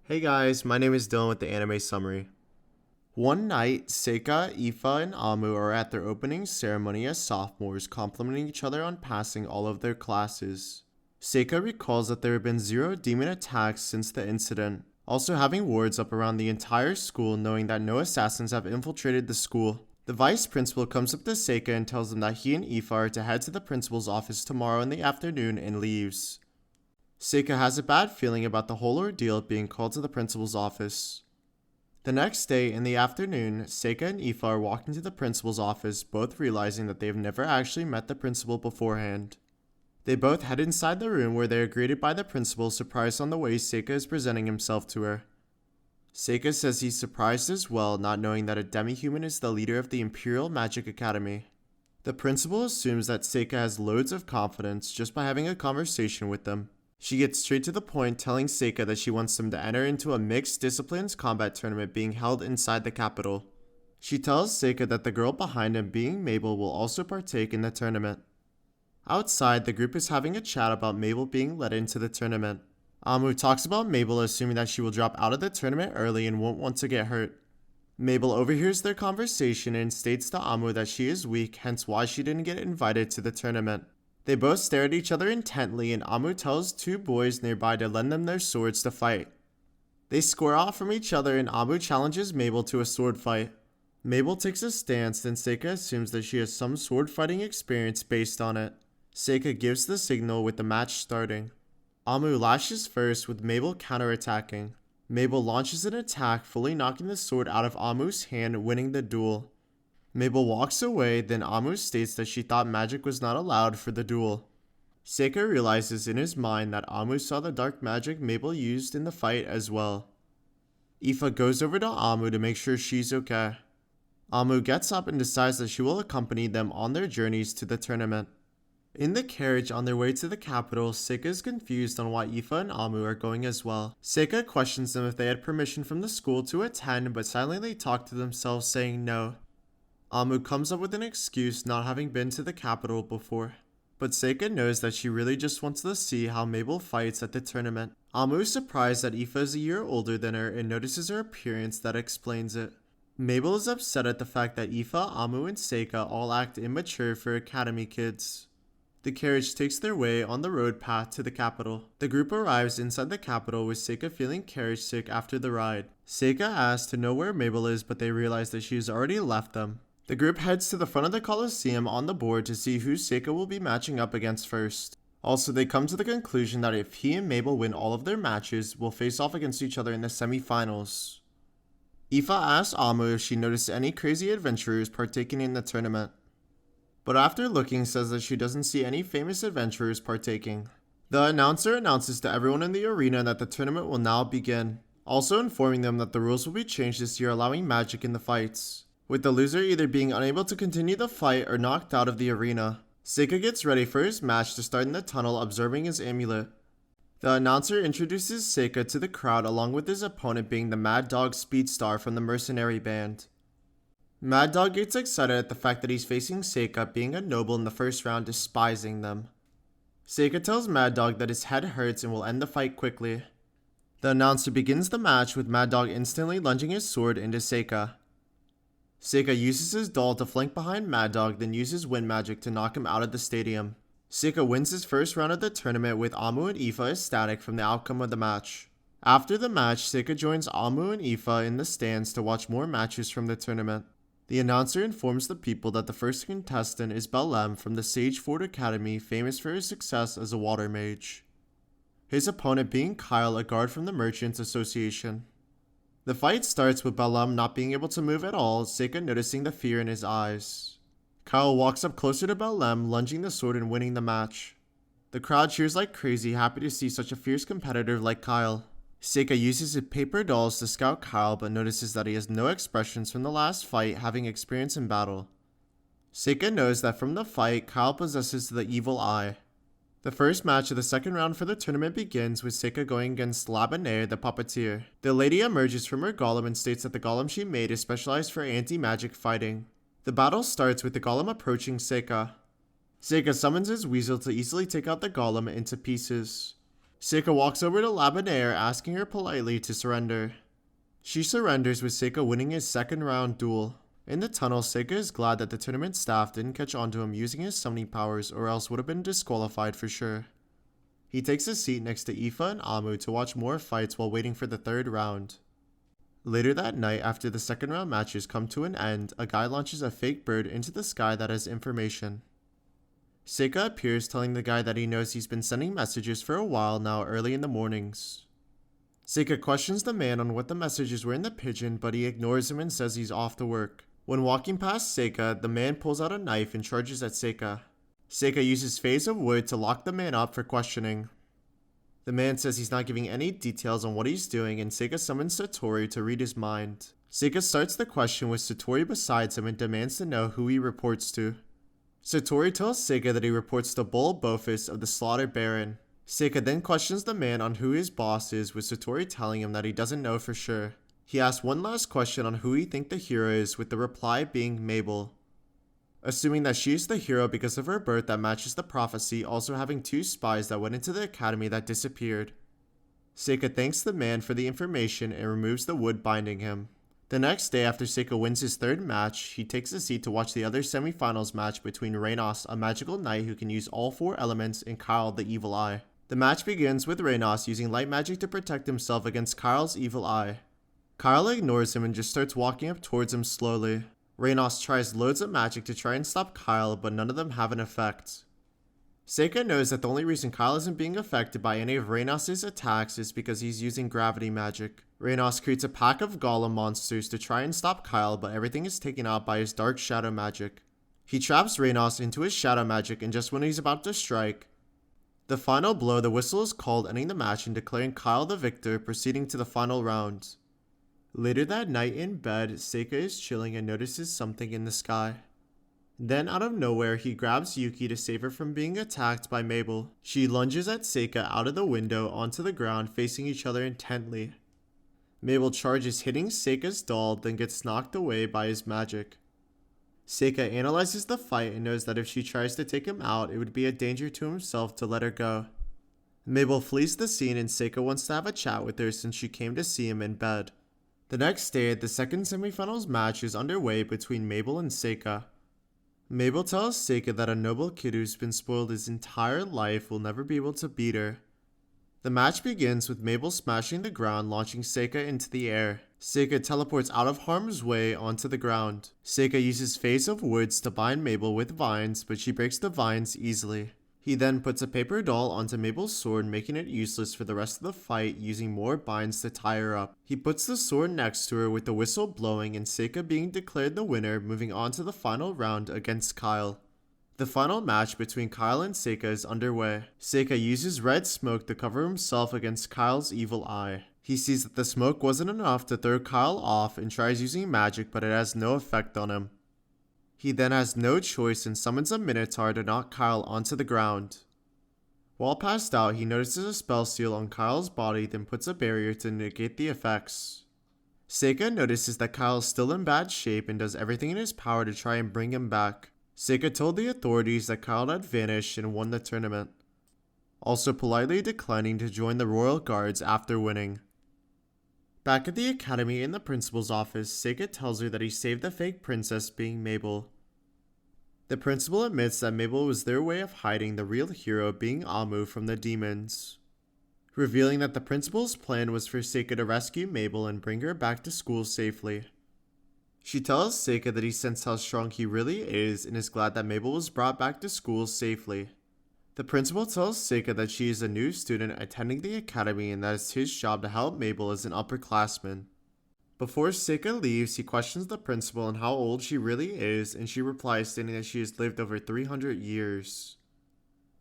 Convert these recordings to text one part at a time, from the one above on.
Hey guys, my name is Dylan with the anime summary. One night, Seika, Ifa, and Amu are at their opening ceremony as sophomores, complimenting each other on passing all of their classes. Seika recalls that there have been 0 demon attacks since the incident, also having wards up around the entire school, knowing that no assassins have infiltrated the school. The vice principal comes up to Seika and tells them that he and Ifa are to head to the principal's office tomorrow in the afternoon and leaves. Seika has a bad feeling about the whole ordeal being called to the principal's office. The next day, in the afternoon, Seika and Ifa are walking to the principal's office, both realizing that they have never actually met the principal beforehand. They both head inside the room where they are greeted by the principal, surprised on the way Seika is presenting himself to her. Seika says he's surprised as well, not knowing that a demi-human is the leader of the Imperial Magic Academy. The principal assumes that Seika has loads of confidence just by having a conversation with them. She gets straight to the point, telling Seika that she wants them to enter into a mixed disciplines combat tournament being held inside the capital. She tells Seika that the girl behind him, being Mabel, will also partake in the tournament. Outside, the group is having a chat about Mabel being let into the tournament. Amu talks about Mabel, assuming that she will drop out of the tournament early and won't want to get hurt. Mabel overhears their conversation and states to Amu that she is weak, hence why she didn't get invited to the tournament. They both stare at each other intently, and Amu tells 2 boys nearby to lend them their swords to fight. They square off from each other, and Amu challenges Mabel to a sword fight. Mabel takes a stance, then Seika assumes that she has some sword fighting experience based on it. Seika gives the signal with the match starting. Amu lashes first, with Mabel counterattacking. Mabel launches an attack, fully knocking the sword out of Amu's hand, winning the duel. Mabel walks away, then Amu states that she thought magic was not allowed for the duel. Seika realizes in his mind that Amu saw the dark magic Mabel used in the fight as well. Ifa goes over to Amu to make sure she's okay. Amu gets up and decides that she will accompany them on their journeys to the tournament. In the carriage on their way to the capital, Seika is confused on why Ifa and Amu are going as well. Seika questions them if they had permission from the school to attend, but silently talk to themselves, saying no. Amu comes up with an excuse, not having been to the capital before. But Seika knows that she really just wants to see how Mabel fights at the tournament. Amu is surprised that Ifa is a year older than her and notices her appearance that explains it. Mabel is upset at the fact that Ifa, Amu, and Seika all act immature for academy kids. The carriage takes their way on the road path to the capital. The group arrives inside the capital with Seika feeling carriage sick after the ride. Seika asks to know where Mabel is, but they realize that she has already left them. The group heads to the front of the Coliseum on the board to see who Seika will be matching up against first. Also, they come to the conclusion that if he and Mabel win all of their matches, will face off against each other in the semi-finals. Ifa asks Amu if she noticed any crazy adventurers partaking in the tournament, but after looking says that she doesn't see any famous adventurers partaking. The announcer announces to everyone in the arena that the tournament will now begin, also informing them that the rules will be changed this year, allowing magic in the fights, with the loser either being unable to continue the fight or knocked out of the arena. Seika gets ready for his match to start in the tunnel, observing his amulet. The announcer introduces Seika to the crowd, along with his opponent being the Mad Dog Speedstar from the Mercenary Band. Mad Dog gets excited at the fact that he's facing Seika, being a noble in the first round, despising them. Seika tells Mad Dog that his head hurts and will end the fight quickly. The announcer begins the match with Mad Dog instantly lunging his sword into Seika. Seika uses his doll to flank behind Mad Dog, then uses wind magic to knock him out of the stadium. Seika wins his first round of the tournament, with Amu and Ifa ecstatic from the outcome of the match. After the match, Seika joins Amu and Ifa in the stands to watch more matches from the tournament. The announcer informs the people that the first contestant is Bellem from the Sage Fort Academy, famous for his success as a water mage. His opponent being Kyle, a guard from the Merchants Association. The fight starts with Bellem not being able to move at all, Seika noticing the fear in his eyes. Kyle walks up closer to Bellem, lunging the sword and winning the match. The crowd cheers like crazy, happy to see such a fierce competitor like Kyle. Seika uses his paper dolls to scout Kyle, but notices that he has no expressions from the last fight, having experience in battle. Seika knows that from the fight, Kyle possesses the evil eye. The first match of the second round for the tournament begins with Seika going against Labanair, the puppeteer. The lady emerges from her golem and states that the golem she made is specialized for anti-magic fighting. The battle starts with the golem approaching Seika. Seika summons his weasel to easily take out the golem into pieces. Seika walks over to Labonaire, asking her politely to surrender. She surrenders, with Seika winning his second round duel. In the tunnel, Seika is glad that the tournament staff didn't catch on to him using his summoning powers, or else would have been disqualified for sure. He takes a seat next to Aoife and Amu to watch more fights while waiting for the third round. Later that night, after the second round matches come to an end, a guy launches a fake bird into the sky that has information. Seika appears, telling the guy that he knows he's been sending messages for a while now early in the mornings. Seika questions the man on what the messages were in the pigeon, but he ignores him and says he's off to work. When walking past Seika, the man pulls out a knife and charges at Seika. Seika uses Phase of Wood to lock the man up for questioning. The man says he's not giving any details on what he's doing, and Seika summons Satori to read his mind. Seika starts the question with Satori beside him and demands to know who he reports to. Satori tells Seika that he reports to Bull Bofus of the Slaughter Baron. Seika then questions the man on who his boss is, with Satori telling him that he doesn't know for sure. He asks one last question on who he thinks the hero is, with the reply being Mabel. Assuming that she is the hero because of her birth that matches the prophecy, also having 2 spies that went into the academy that disappeared. Seika thanks the man for the information and removes the wood binding him. The next day, after Seika wins his third match, he takes a seat to watch the other semifinals match between Reynos, a magical knight who can use all 4 elements, and Kyle, the evil eye. The match begins with Reynos using light magic to protect himself against Kyle's evil eye. Kyle ignores him and just starts walking up towards him slowly. Reynos tries loads of magic to try and stop Kyle, but none of them have an effect. Seika knows that the only reason Kyle isn't being affected by any of Reynos' attacks is because he's using gravity magic. Reynos creates a pack of golem monsters to try and stop Kyle, but everything is taken out by his dark shadow magic. He traps Reynos into his shadow magic, and just when he's about to strike, the final blow, the whistle is called, ending the match and declaring Kyle the victor, proceeding to the final round. Later that night in bed, Seika is chilling and notices something in the sky. Then out of nowhere, he grabs Yuki to save her from being attacked by Mabel. She lunges at Seika out of the window onto the ground, facing each other intently. Mabel charges, hitting Seika's doll, then gets knocked away by his magic. Seika analyzes the fight and knows that if she tries to take him out, it would be a danger to himself to let her go. Mabel flees the scene, and Seika wants to have a chat with her since she came to see him in bed. The next day, the second semifinals match is underway between Mabel and Seika. Mabel tells Seika that a noble kid who's been spoiled his entire life will never be able to beat her. The match begins with Mabel smashing the ground, launching Seika into the air. Seika teleports out of harm's way onto the ground. Seika uses Phase of Woods to bind Mabel with vines, but she breaks the vines easily. He then puts a paper doll onto Mabel's sword, making it useless for the rest of the fight, using more binds to tie her up. He puts the sword next to her with the whistle blowing, and Seika being declared the winner, moving on to the final round against Kyle. The final match between Kyle and Seika is underway. Seika uses red smoke to cover himself against Kyle's evil eye. He sees that the smoke wasn't enough to throw Kyle off and tries using magic, but it has no effect on him. He then has no choice and summons a Minotaur to knock Kyle onto the ground. While passed out, he notices a spell seal on Kyle's body, then puts a barrier to negate the effects. Seika notices that Kyle is still in bad shape and does everything in his power to try and bring him back. Seika told the authorities that Kyle had vanished and won the tournament, also politely declining to join the Royal Guards after winning. Back at the academy in the principal's office, Seika tells her that he saved the fake princess, being Mabel. The principal admits that Mabel was their way of hiding the real hero, being Amu, from the demons, revealing that the principal's plan was for Seika to rescue Mabel and bring her back to school safely. She tells Seika that he sensed how strong he really is and is glad that Mabel was brought back to school safely. The principal tells Seika that she is a new student attending the academy and that it's his job to help Mabel as an upperclassman. Before Seika leaves, he questions the principal on how old she really is, and she replies stating that she has lived over 300 years.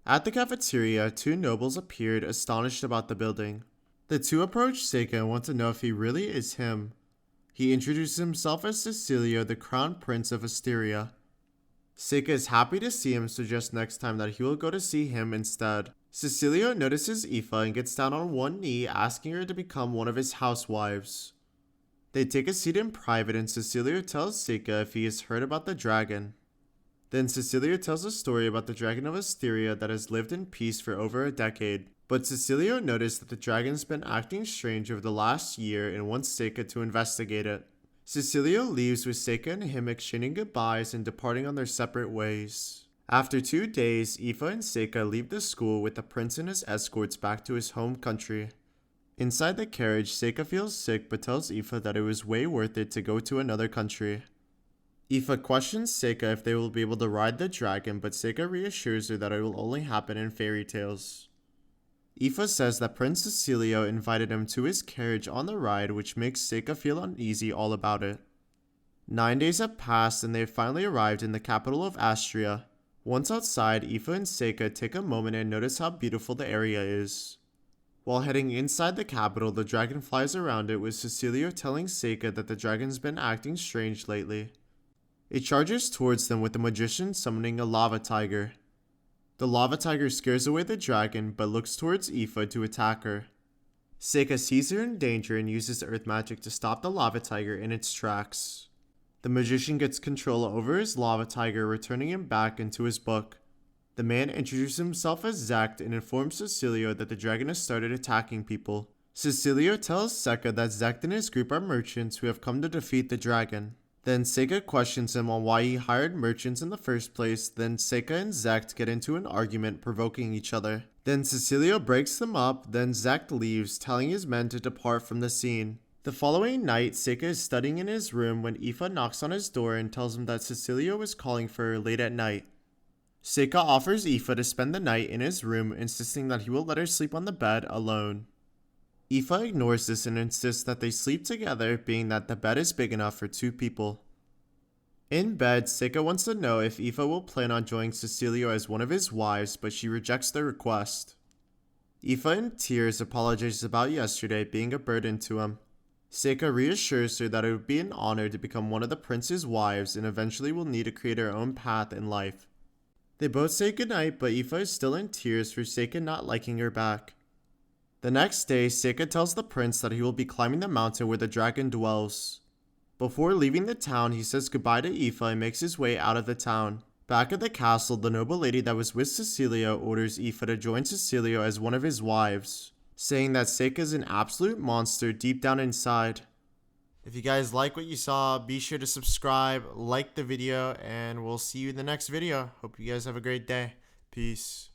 At the cafeteria, 2 nobles appeared, astonished about the building. The 2 approach Seika and want to know if he really is him. He introduces himself as Cecilio, the crown prince of Asteria. Seika is happy to see him and suggests next time that he will go to see him instead. Cecilio notices Aoife and gets down on one knee, asking her to become one of his housewives. They take a seat in private, and Cecilio tells Seika if he has heard about the dragon. Then Cecilio tells a story about the dragon of Asteria that has lived in peace for over a decade. But Cecilio noticed that the dragon's been acting strange over the last year and wants Seika to investigate it. Cecilio leaves with Seika and him exchanging goodbyes and departing on their separate ways. After 2 days, Aoife and Seika leave the school with the prince and his escorts back to his home country. Inside the carriage, Seika feels sick but tells Aoife that it was way worth it to go to another country. Aoife questions Seika if they will be able to ride the dragon, but Seika reassures her that it will only happen in fairy tales. Aoife says that Prince Cecilio invited him to his carriage on the ride, which makes Seika feel uneasy all about it. 9 days have passed and they have finally arrived in the capital of Astria. Once outside, Aoife and Seika take a moment and notice how beautiful the area is. While heading inside the capital, the dragon flies around it, with Cecilio telling Seika that the dragon's been acting strange lately. It charges towards them with the magician summoning a lava tiger. The lava tiger scares away the dragon but looks towards Aoife to attack her. Seika sees her in danger and uses earth magic to stop the lava tiger in its tracks. The magician gets control over his lava tiger, returning him back into his book. The man introduces himself as Zacht and informs Cecilio that the dragon has started attacking people. Cecilio tells Seika that Zacht and his group are merchants who have come to defeat the dragon. Then Seika questions him on why he hired merchants in the first place. Then Seika and Zacht get into an argument, provoking each other. Then Cecilio breaks them up. Then Zacht leaves, telling his men to depart from the scene. The following night, Seika is studying in his room when Aoife knocks on his door and tells him that Cecilio is calling for her late at night. Seika offers Aoife to spend the night in his room, insisting that he will let her sleep on the bed alone. Aoife ignores this and insists that they sleep together, being that the bed is big enough for 2 people. In bed, Seika wants to know if Aoife will plan on joining Cecilio as one of his wives, but she rejects the request. Aoife in tears apologizes about yesterday being a burden to him. Seika reassures her that it would be an honor to become one of the prince's wives and eventually will need to create her own path in life. They both say goodnight, but Aoife is still in tears for Seika not liking her back. The next day, Seika tells the prince that he will be climbing the mountain where the dragon dwells. Before leaving the town, he says goodbye to Aoife and makes his way out of the town. Back at the castle, the noble lady that was with Cecilio orders Aoife to join Cecilio as one of his wives, saying that Seika is an absolute monster deep down inside. If you guys like what you saw, be sure to subscribe, like the video, and we'll see you in the next video. Hope you guys have a great day. Peace.